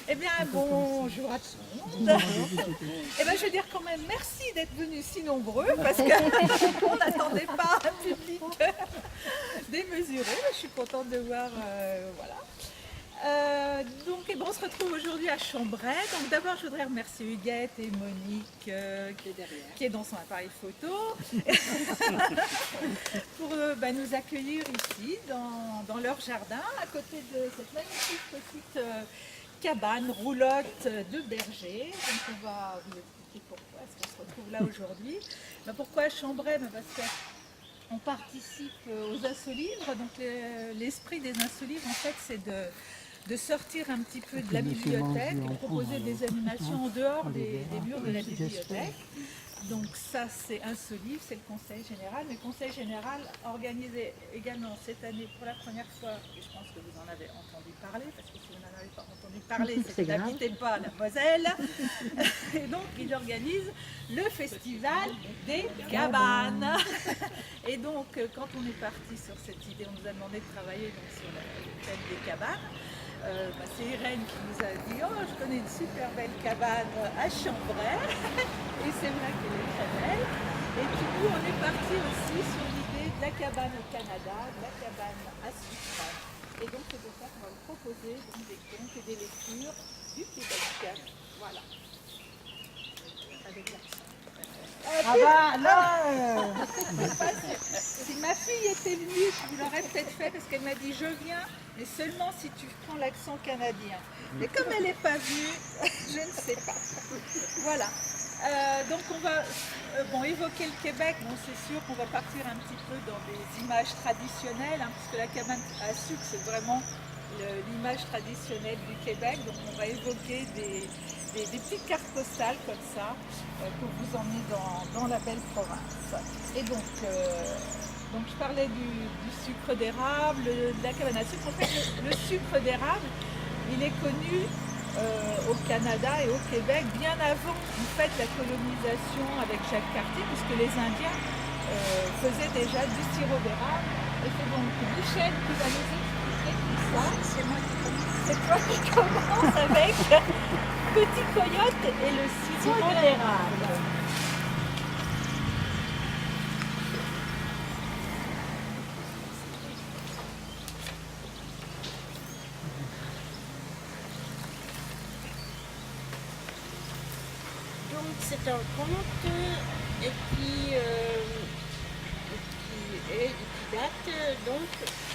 Eh bien, bonjour à tout le monde. Eh bien, je veux dire quand même merci d'être venus si nombreux parce qu'on n'attendait pas un public démesuré. Je suis contente de voir, voilà. Donc, eh ben, on se retrouve aujourd'hui à Chambray. Donc, d'abord, je voudrais remercier Huguette et Monique qui est dans son appareil photo pour nous accueillir ici dans leur jardin à côté de cette magnifique petite cabane roulotte de berger. Donc, on va vous expliquer pourquoi est-ce qu'on se retrouve là aujourd'hui. Pourquoi à Chambray? Parce qu'on participe aux Insolivres. Donc, l'esprit des Insolivres, en fait, c'est de sortir un petit peu de la bibliothèque et de proposer des animations en dehors des murs de la bibliothèque. Donc ça c'est Insolivre, c'est le conseil général. Mais le conseil général organisé également cette année pour la première fois, et je pense que vous en avez entendu parler, parce que si vous n'en avez pas entendu parler, c'est que vous n'habitez pas la Moselle. Et donc il organise le festival des cabanes. Et donc quand on est parti sur cette idée, on nous a demandé de travailler donc, sur le thème des cabanes. C'est Irène qui nous a dit « Oh, je connais une super belle cabane à Chambray ». Et c'est vrai qu'elle est très belle. Et du coup, on est parti aussi sur l'idée de la cabane au Canada, de la cabane à sucre. Et donc, c'est pour ça qu'on va vous proposer donc, des contes et des lectures du Québec. Voilà. Avec l'accent. Ah bah là Si ma fille était venue, je vous l'aurais peut-être fait parce qu'elle m'a dit je viens, mais seulement si tu prends l'accent canadien. Mais comme elle n'est pas venue, je ne sais pas. Voilà. Donc on va évoquer le Québec. Bon, c'est sûr qu'on va partir un petit peu dans des images traditionnelles, puisque la cabane à sucre c'est vraiment l'image traditionnelle du Québec. Donc on va évoquer des petites cartes postales comme ça pour vous emmener dans la belle province. Et donc je parlais du sucre d'érable, de la cabane à sucre. En fait, le sucre d'érable, il est connu au Canada et au Québec bien avant en fait, la colonisation avec Jacques Cartier, puisque les Indiens faisaient déjà du sirop d'érable. Et c'est donc Michel qui va nous expliquer tout ça. C'est moi qui commence. C'est toi qui commence avec Petit Coyote et le sirop d'érable. C'est un conte qui date donc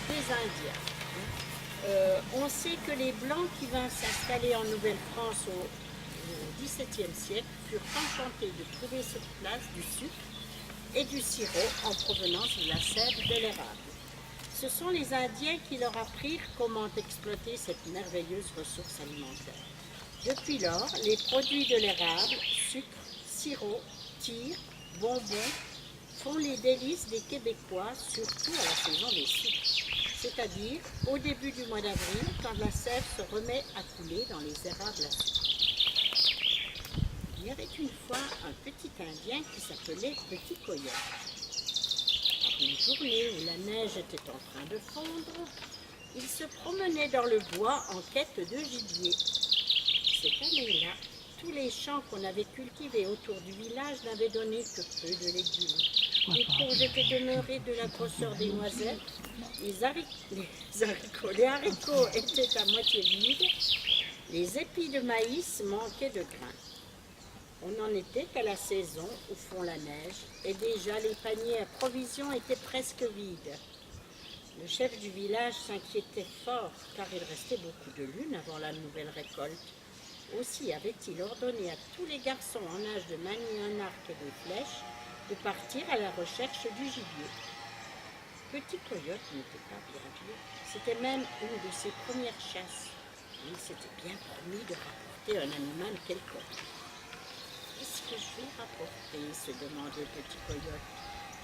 des Indiens. On sait que les Blancs qui vinrent s'installer en Nouvelle-France au XVIIe siècle furent enchantés de trouver sur place du sucre et du sirop en provenance de la sève de l'érable. Ce sont les Indiens qui leur apprirent comment exploiter cette merveilleuse ressource alimentaire. Depuis lors, les produits de l'érable, sucre, sirop, tire, bonbons, font les délices des Québécois, surtout à la saison des sucres, c'est-à-dire au début du mois d'avril, quand la sève se remet à couler dans les érables à sucre. Il y avait une fois un petit Indien qui s'appelait Petit Coyote. Par une journée où la neige était en train de fondre, il se promenait dans le bois en quête de gibier. Cette année-là, tous les champs qu'on avait cultivés autour du village n'avaient donné que peu de légumes. Les courges étaient demeurées de la grosseur des noisettes, les haricots étaient à moitié vides, les épis de maïs manquaient de grains. On n'en était qu'à la saison où fond la neige, et déjà les paniers à provisions étaient presque vides. Le chef du village s'inquiétait fort, car il restait beaucoup de lune avant la nouvelle récolte. Aussi avait-il ordonné à tous les garçons en âge de manier un arc et des flèches de partir à la recherche du gibier. Petit Coyote n'était pas bien vieux, c'était même une de ses premières chasses. Il s'était bien promis de rapporter un animal quelconque. Qu'est-ce que je vais rapporter se demandait Petit Coyote.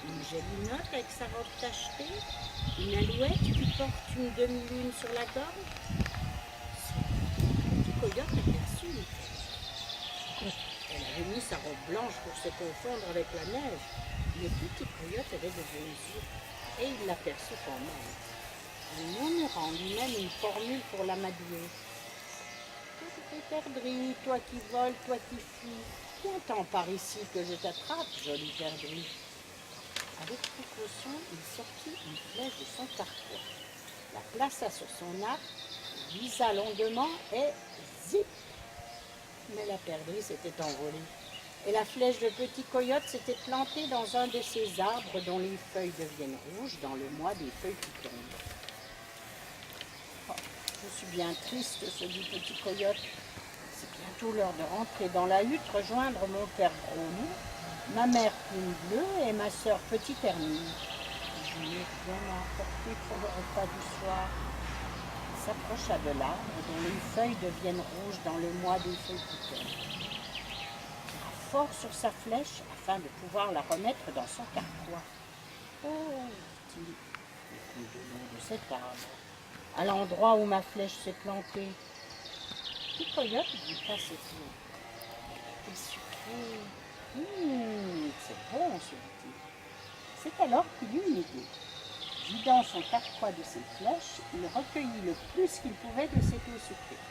Une gelinotte avec sa robe tachetée, une alouette qui porte une demi-lune sur la gorge. Petit Coyote aperçut une fille. Elle avait mis sa robe blanche pour se confondre avec la neige, mais Petit Coyote avait de beaux yeux, et il l'aperçut quand même. Il murmura en lui-même une formule pour l'amadouer. Toi, perdrix, toi qui voles, toi qui fuis, viens-t'en par ici que je t'attrape, joli perdrix. Avec précaution, il sortit une flèche de son carquois, la plaça sur son arc, visa longuement et zip! Mais la perdrix s'était envolée, et la flèche de petit coyote s'était plantée dans un de ces arbres dont les feuilles deviennent rouges dans le mois des feuilles qui tombent. Oh, je suis bien triste, se dit petit coyote. C'est bientôt l'heure de rentrer dans la hutte, rejoindre mon père Gros Loup, ma mère Plume Bleue et ma sœur Petite Hermine. Je n'ai rien à apporter pour le repas du soir. Il s'approcha de l'arbre dont les feuilles deviennent rouges dans le mois des feuilles qui tombent. Il tira fort sur sa flèche afin de pouvoir la remettre dans son carquois. Oh, dit-il, au bout de l'eau de cet arbre, à l'endroit où ma flèche s'est plantée. Petit coyote goûta cette eau. Elle était sucrée. C'est bon, se dit-il. C'est alors qu'il eut une idée. Vidant son carquois de ses flèches, il recueillit le plus qu'il pouvait de cette eau sucrée.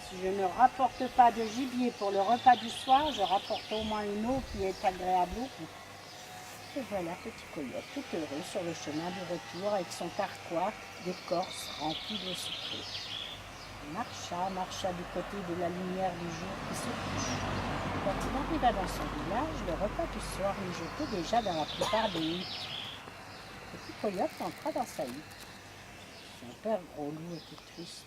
Si je ne rapporte pas de gibier pour le repas du soir, je rapporte au moins une eau qui est agréable au goût. Et voilà petit coyote, tout heureux sur le chemin du retour avec son carquois d'écorce rempli d'eau sucrée. Il marcha du côté de la lumière du jour qui se couche. Quand il arriva dans son village, le repas du soir mijotait déjà dans la plupart des huttes. Petit coyote entra dans sa hutte. Son père Gros Loup était triste.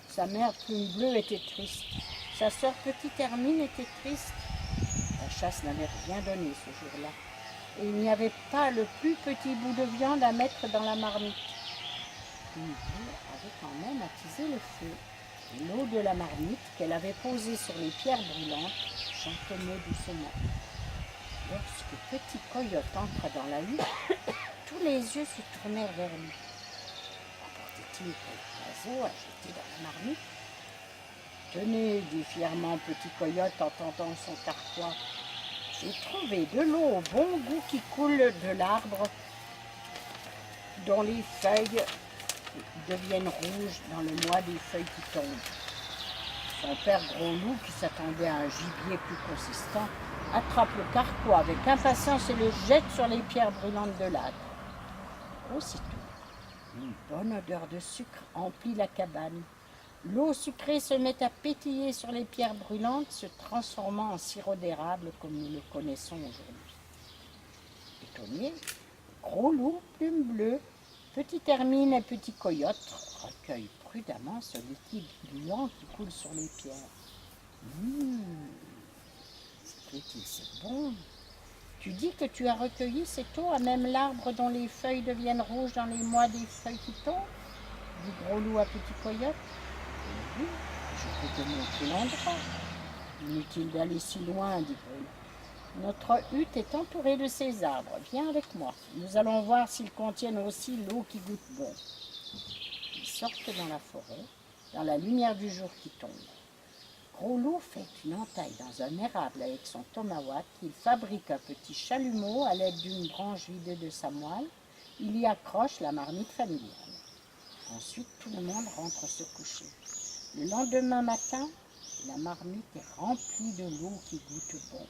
Sa mère Plume Bleue était triste. Sa sœur Petite Hermine était triste. La chasse n'avait rien donné ce jour-là. Et il n'y avait pas le plus petit bout de viande à mettre dans la marmite. Plume Bleue avait quand même attisé le feu. Et l'eau de la marmite qu'elle avait posée sur les pierres brûlantes chantonnait doucement. Lorsque Petit Coyote entra dans la hutte, tous les yeux se tournèrent vers lui. Apportait-il quelque oiseau à jeter dans la marmite? Tenez, dit fièrement Petit Coyote en tendant son carquois. J'ai trouvé de l'eau au bon goût qui coule de l'arbre dont les feuilles deviennent rouges dans le mois des feuilles qui tombent. Son père Gros Loup, qui s'attendait à un gibier plus consistant, attrape le carquois avec impatience et le jette sur les pierres brûlantes de l'arbre. Aussitôt, une bonne odeur de sucre emplit la cabane. L'eau sucrée se met à pétiller sur les pierres brûlantes, se transformant en sirop d'érable comme nous le connaissons aujourd'hui. Étonné, Gros Loup, Plume Bleue, Petite Hermine et Petit Coyote recueillent prudemment ce liquide gluant qui coule sur les pierres. C'est bon. Tu dis que tu as recueilli cette eau à même l'arbre dont les feuilles deviennent rouges dans les mois des feuilles qui tombent, dit Gros Loup à Petit Coyote. Oui, je peux te montrer l'endroit. Inutile d'aller si loin, dit Gros Loup. Notre hutte est entourée de ces arbres. Viens avec moi. Nous allons voir s'ils contiennent aussi l'eau qui goûte bon. Ils sortent dans la forêt, dans la lumière du jour qui tombe. Gros Loup fait une entaille dans un érable avec son tomahawk. Il fabrique un petit chalumeau à l'aide d'une branche vidée de sa moelle. Il y accroche la marmite familiale. Ensuite, tout le monde rentre se coucher. Le lendemain matin, la marmite est remplie de l'eau qui goûte bon.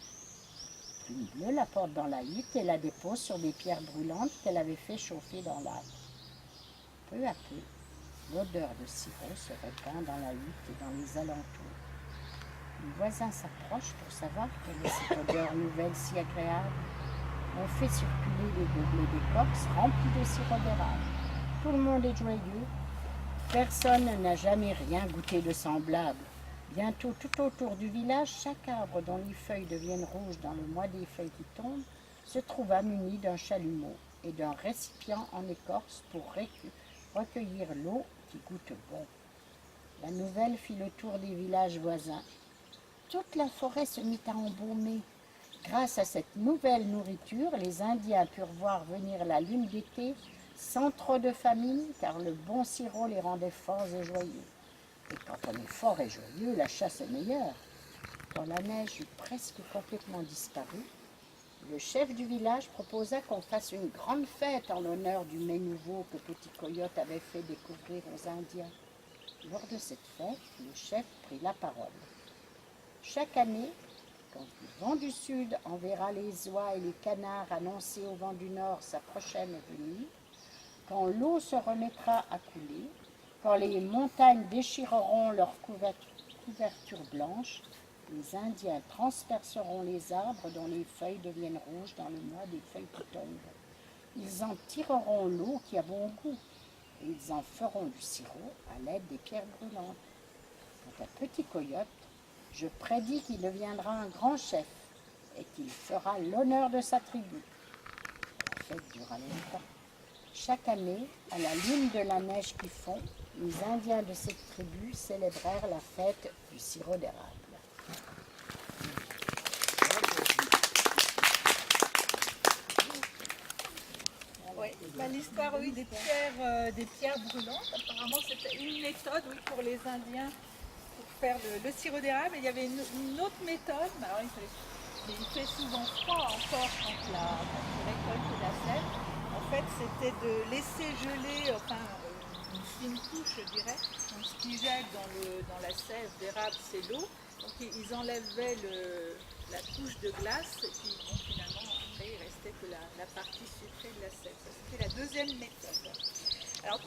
Plume Bleue la porte dans la hutte et la dépose sur des pierres brûlantes qu'elle avait fait chauffer dans l'arbre. Peu à peu, l'odeur de sirop se répand dans la hutte et dans les alentours. Les voisins s'approchent pour savoir quelle est cette odeur nouvelle si agréable. On fait circuler les gobelets d'écorce remplis de sirop d'érable. Tout le monde est joyeux. Personne n'a jamais rien goûté de semblable. Bientôt, tout autour du village, chaque arbre dont les feuilles deviennent rouges dans le mois des feuilles qui tombent se trouva muni d'un chalumeau et d'un récipient en écorce pour recueillir l'eau qui goûte bon. La nouvelle fit le tour des villages voisins. Toute la forêt se mit à embaumer. Grâce à cette nouvelle nourriture, les Indiens purent voir venir la lune d'été sans trop de famine, car le bon sirop les rendait forts et joyeux. Et quand on est fort et joyeux, la chasse est meilleure. Quand la neige eut presque complètement disparu, Le chef du village proposa qu'on fasse une grande fête en l'honneur du mets nouveau que Petit Coyote avait fait découvrir aux Indiens. Lors de cette fête, le chef prit la parole. Chaque année, quand le vent du sud enverra les oies et les canards annoncer au vent du nord sa prochaine venue, quand l'eau se remettra à couler, quand les montagnes déchireront leurs couvertures blanches, les Indiens transperceront les arbres dont les feuilles deviennent rouges dans le mois des feuilles qui tombent. Ils en tireront l'eau qui a bon goût et ils en feront du sirop à l'aide des pierres brûlantes. Quant à Petit Coyote, je prédis qu'il deviendra un grand chef et qu'il fera l'honneur de sa tribu. La fête dura longtemps. Chaque année, à la lune de la neige qui fond, les Indiens de cette tribu célébrèrent la fête du sirop d'érable. Ouais. L'histoire des pierres brûlantes, apparemment c'était une méthode pour les Indiens pour faire le sirop d'érable. Il y avait une autre méthode, mais alors il fait souvent froid encore quand ils récoltent la sève. En fait, c'était de laisser geler une fine couche, je dirais. Donc, ce qui gèle dans la sève d'érable, c'est l'eau. Donc ils enlevaient la couche de glace et puis finalement après il restait que la partie sucrée de la sève. Ça, c'était la deuxième méthode. Alors